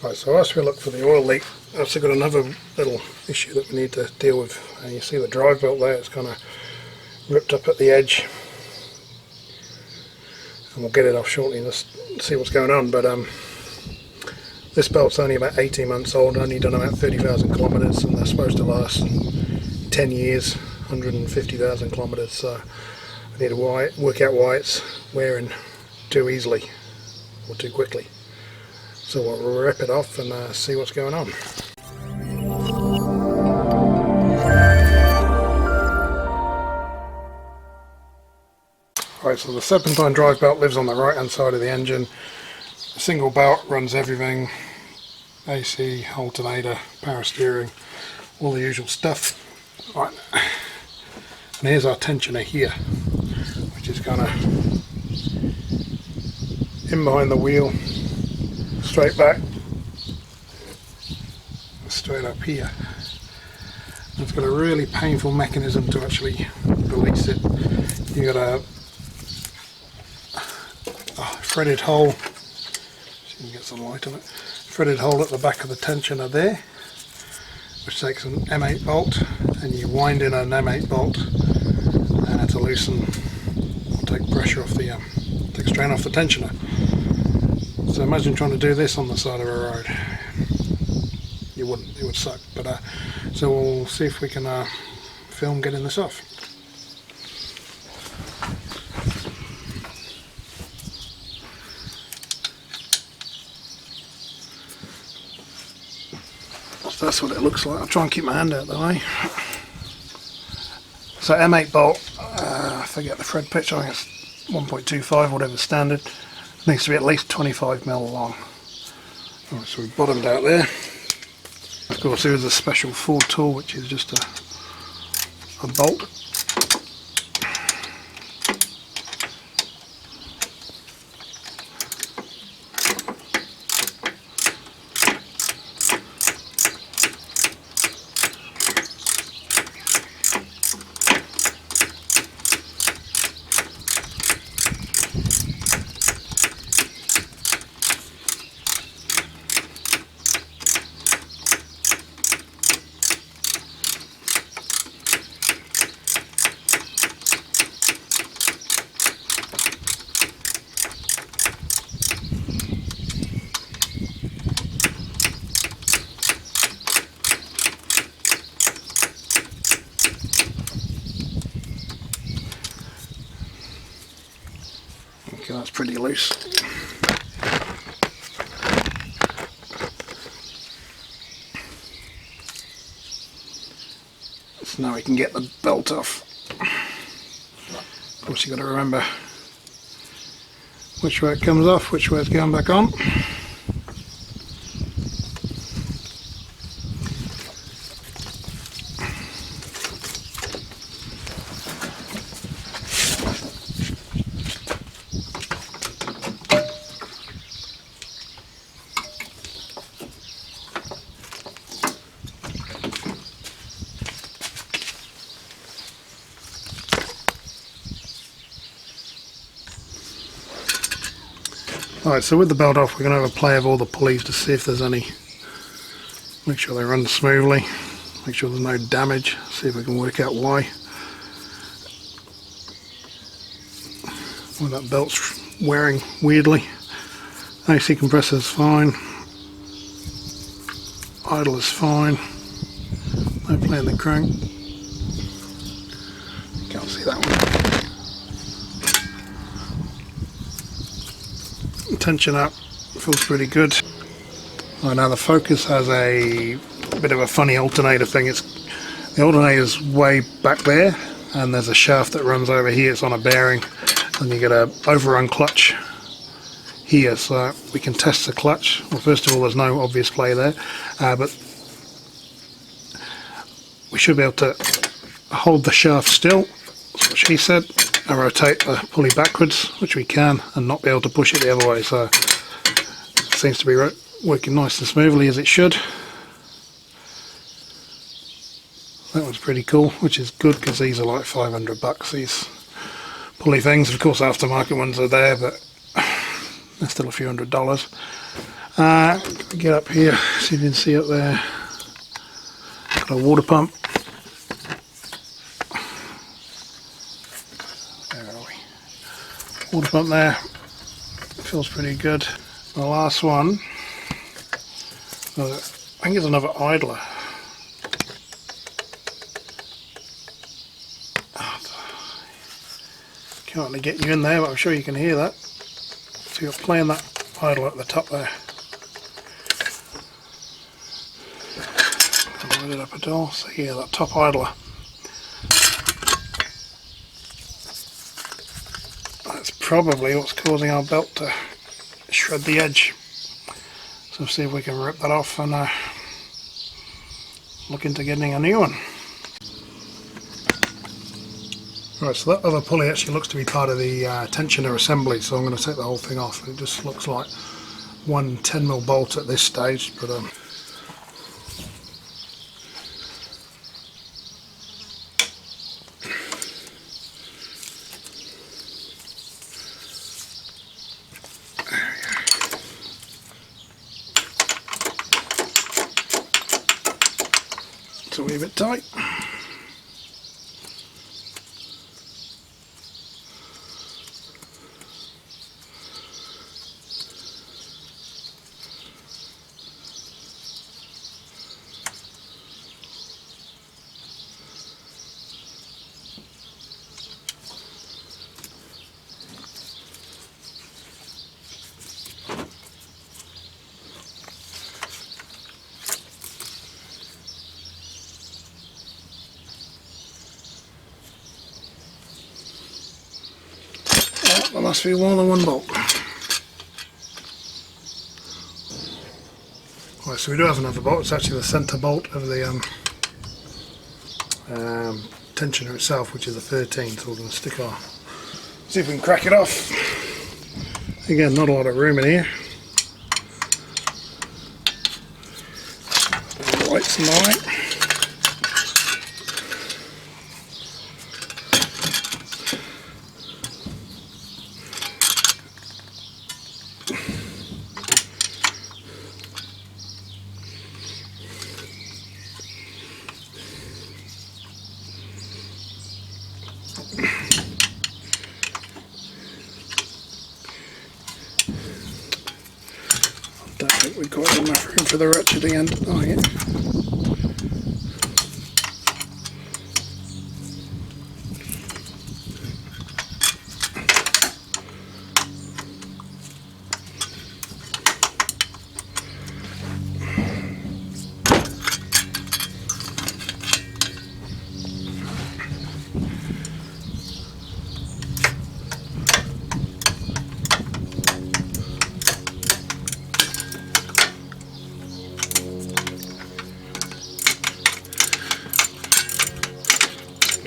Right, so whilst we look for the oil leak, I've also got another little issue that we need to deal with. You see the drive belt there, it's kind of ripped up at the edge, and we'll get it off shortly and just see what's going on. But this belt's only about 18 months old, only done about 30,000 kilometres, and they're supposed to last 10 years, 150,000 kilometres, so I need to work out why it's wearing too easily or too quickly. So we'll rip it off and see what's going on. Right, so the Serpentine drive belt lives on the right hand side of the engine. A single belt runs everything: AC, alternator, power steering, all the usual stuff. Right, and here's our tensioner here, which is kind of in behind the wheel, straight back, straight up here. And it's got a really painful mechanism to actually release it. You've got a threaded hole, so you can get some light on it, threaded hole at the back of the tensioner there, which takes an M8 bolt, and you wind in an M8 bolt to loosen or take pressure off the, take strain off the tensioner. So imagine trying to do this on the side of a road. You wouldn't, it would suck. But so we'll see if we can film getting this off. So that's what it looks like. I'll try and keep my hand out of the way. So M8 bolt, I forget the thread pitch, I think it's 1.25, whatever standard. It needs to be at least 25mm long. Right, so we've bottomed out there. Of course there is a special Ford tool which is just a bolt. Okay, that's pretty loose. So now we can get the belt off. Of course you've got to remember which way it comes off, which way it's going back on. Alright, so with the belt off, we're going to have a play of all the pulleys to see if there's any, make sure they run smoothly, make sure there's no damage, see if we can work out why. Well, that belt's wearing weirdly. AC compressor's fine, idle is fine, no play in the crank, can't see that one. Tension up, feels pretty good. Right, now the Focus has a bit of a funny alternator thing. The alternator's way back there, and there's a shaft that runs over here. It's on a bearing, and you get a overrun clutch here, so we can test the clutch. Well, first of all, there's no obvious play there, but we should be able to hold the shaft still, that's what she said, and rotate the pulley backwards, which we can, and not be able to push it the other way. So it seems to be working nice and smoothly as it should. That was pretty cool, which is good because these are like $500, these pulley things. Of course aftermarket ones are there, but they're still a few $100s. Get up here so you can see up there. Got a water pump. Where are we? Water pump there. Feels pretty good. The last one, I think it's another idler. Can't really get you in there, but I'm sure you can hear that. So you're playing that idler at the top there. I'll light it up at all. So yeah, that top idler. That's probably what's causing our belt to shred the edge. So see if we can rip that off and look into getting a new one. Right, so that other pulley actually looks to be part of the tensioner assembly, so I'm going to take the whole thing off. It just looks like one 10mm bolt at this stage, but it's a wee bit tight. There must be more than one bolt. Right, so we do have another bolt. It's actually the centre bolt of the tensioner itself, which is a 13. So we're going to stick our, see if we can crack it off. Again, not a lot of room in here. Lights and light. Don't think we've got enough room for the ratcheting end. Oh yeah.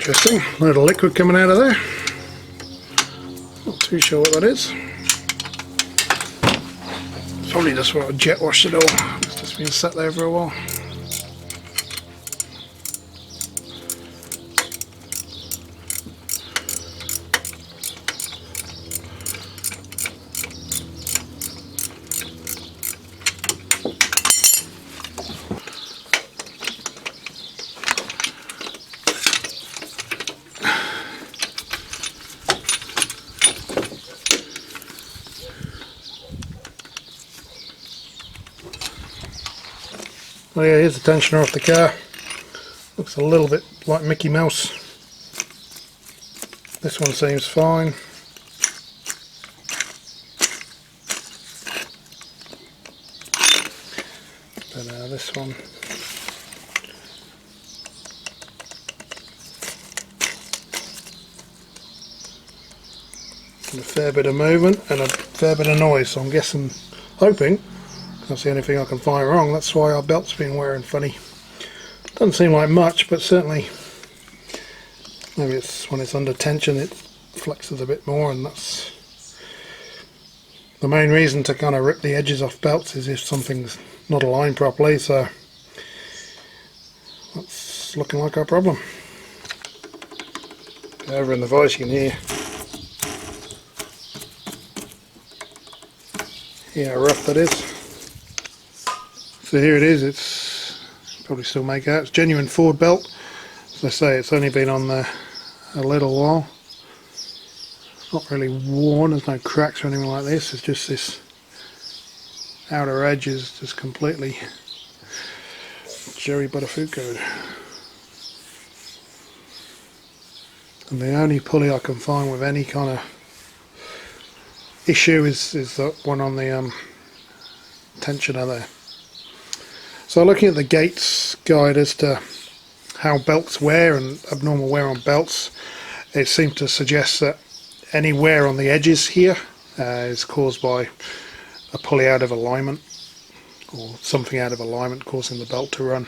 Interesting, a load of liquid coming out of there. Not too sure what that is. It's probably just what I jet washed it all. It's just been sat there for a while. Well, yeah, here's the tensioner off the car. Looks a little bit like Mickey Mouse. This one seems fine. But this one. And a fair bit of movement and a fair bit of noise, so I'm guessing, hoping, that's the only thing I can find wrong. That's why our belt's been wearing funny. Doesn't seem like much, but certainly maybe it's when it's under tension it flexes a bit more, and that's the main reason to kind of rip the edges off belts, is if something's not aligned properly. So that's looking like our problem. Over in the voice you can hear how rough that is. So here it is. It's probably still make out. It's genuine Ford belt. As I say, it's only been on there a little while. Not really worn. There's no cracks or anything like this. It's just this outer edge is just completely Jerry Buttafuoco'd. And the only pulley I can find with any kind of issue is that one on the tensioner there. So looking at the Gates guide as to how belts wear and abnormal wear on belts, it seemed to suggest that any wear on the edges here is caused by a pulley out of alignment or something out of alignment causing the belt to run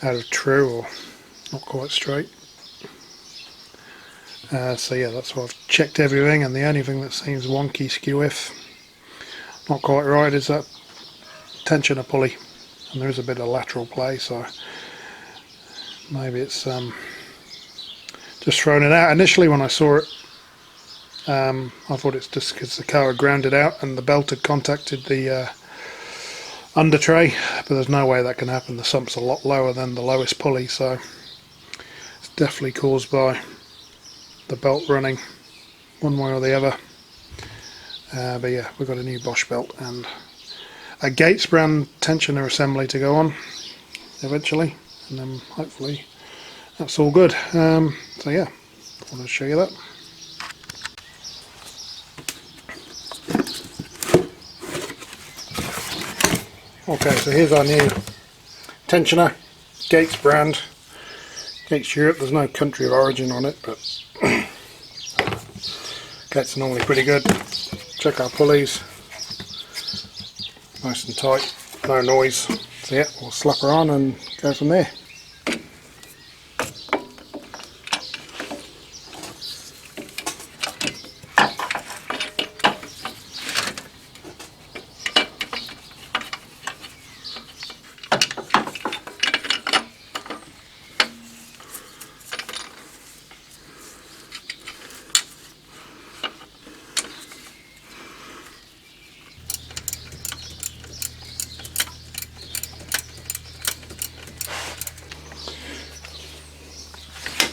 out of true or not quite straight. So yeah, that's why I've checked everything, and the only thing that seems wonky, skew if not quite right, is that tensioner pulley, and there is a bit of lateral play, so maybe it's just thrown it out. Initially when I saw it, I thought it's just because the car had grounded out and the belt had contacted the under tray, but there's no way that can happen. The sump's a lot lower than the lowest pulley, so it's definitely caused by the belt running one way or the other. But yeah, we've got a new Bosch belt and a Gates brand tensioner assembly to go on eventually, and then hopefully that's all good. So yeah, I want to show you that. Okay, so here's our new tensioner, Gates brand, Gates Europe. There's no country of origin on it, but Gates are normally pretty good. Check our pulleys, nice and tight, no noise. So yeah, we'll slap her on and go from there.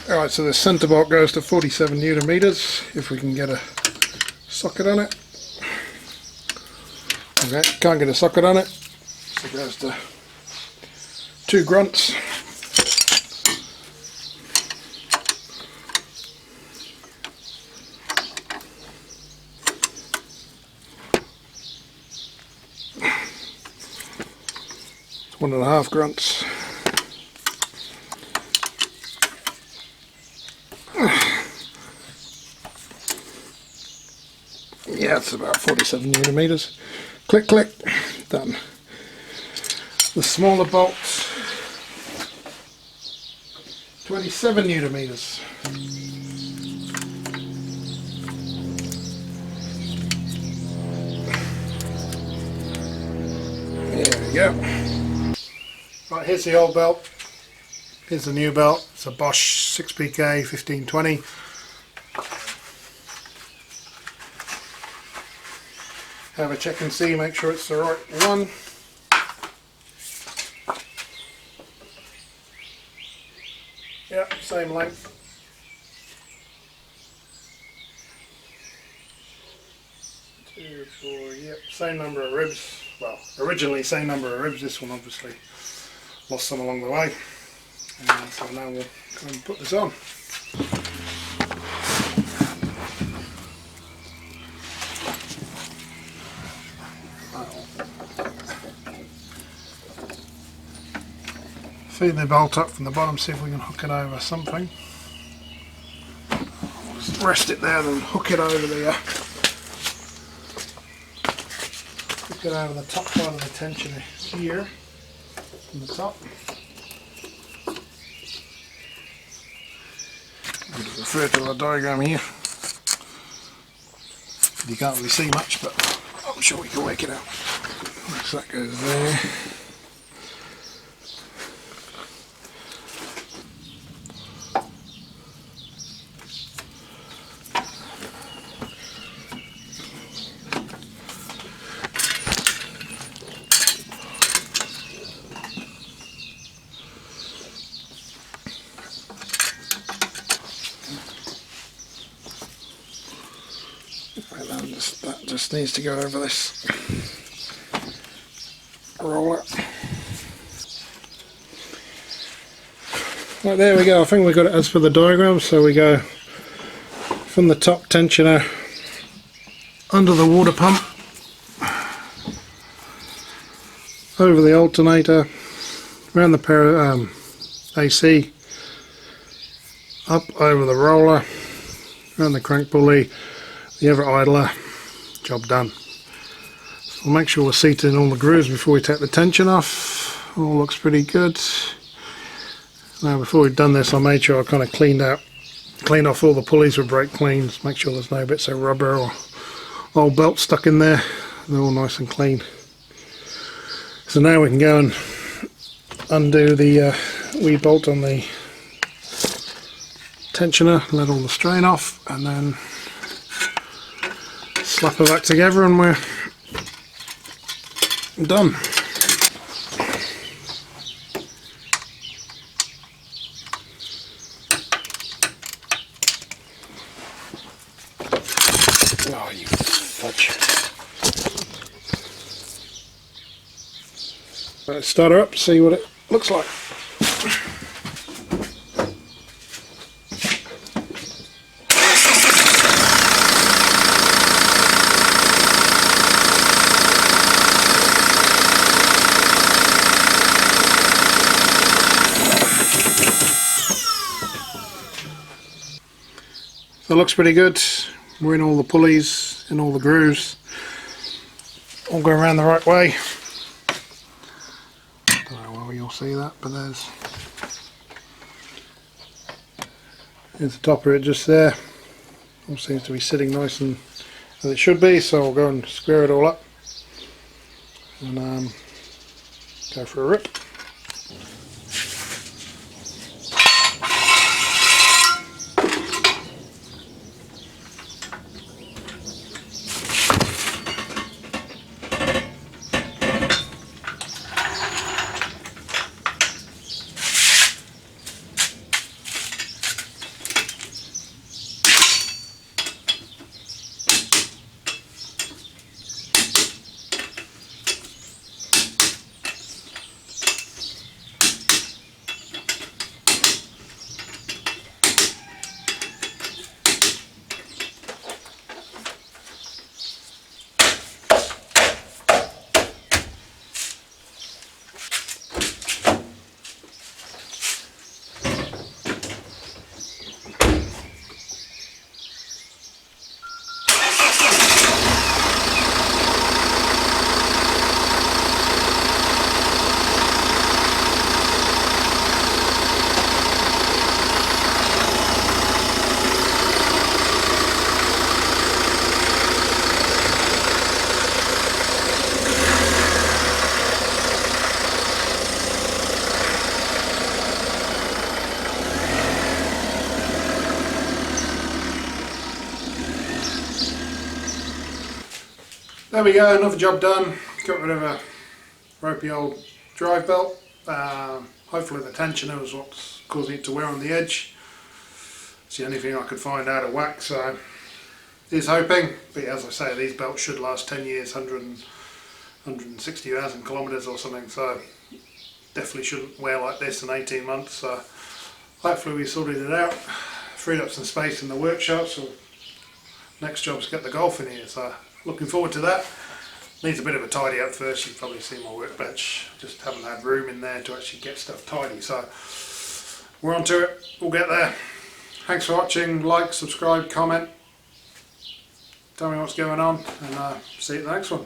Alright, so the centre bolt goes to 47 Newton meters if we can get a socket on it. Okay, can't get a socket on it, so it goes to 2 grunts. It's 1.5 grunts. Yeah, it's about 47 Newton meters. Click, click, done. The smaller bolt, 27 Newton meters. There we go. Right, here's the old belt. Here's the new belt. It's a Bosch 6PK 1520. Have a check and see, make sure it's the right one. Yep, same length. Two, four, yep, same number of ribs. Well, originally same number of ribs. This one obviously lost some along the way. So now we'll go and put this on. Feed the bolt up from the bottom, see if we can hook it over something. Just rest it there, then hook it over the top part of the tensioner here from the top. I'm going to refer to the diagram here. You can't really see much, but I'm sure we can work it out. So that goes there. just needs to go over this roller. Right, there we go. I think we got it as per the diagram. So we go from the top tensioner under the water pump, over the alternator, around the AC, up over the roller, around the crank pulley, the other idler, job done. So we'll make sure we're seated in all the grooves before we take the tension off. All looks pretty good. Now before we've done this, I made sure I kind of cleaned off all the pulleys with brake cleans, make sure there's no bits of rubber or old belt stuck in there. They're all nice and clean. So now we can go and undo the wee bolt on the tensioner, let all the strain off, and then slap it back together and we're done. Oh, you fudge. Let's start her up, see what it looks like. So it looks pretty good. We're in all the pulleys, in all the grooves, all go around the right way. Don't know whether you'll see that, but there's the top of it just there. All seems to be sitting nice and as it should be, so I'll go and square it all up and go for a rip. There we go, another job done. Got rid of a ropey old drive belt. Hopefully the tensioner was what's causing it to wear on the edge. It's the only thing I could find out of whack, so here's hoping. But as I say, these belts should last 10 years, 160,000 kilometres or something, so definitely shouldn't wear like this in 18 months. So hopefully we sorted it out, freed up some space in the workshop, so next job's get the golf in here. So looking forward to that. Needs a bit of a tidy up first. You've probably seen my workbench. Just haven't had room in there to actually get stuff tidy. So we're on to it. We'll get there. Thanks for watching. Like, subscribe, comment. Tell me what's going on, and see you at the next one.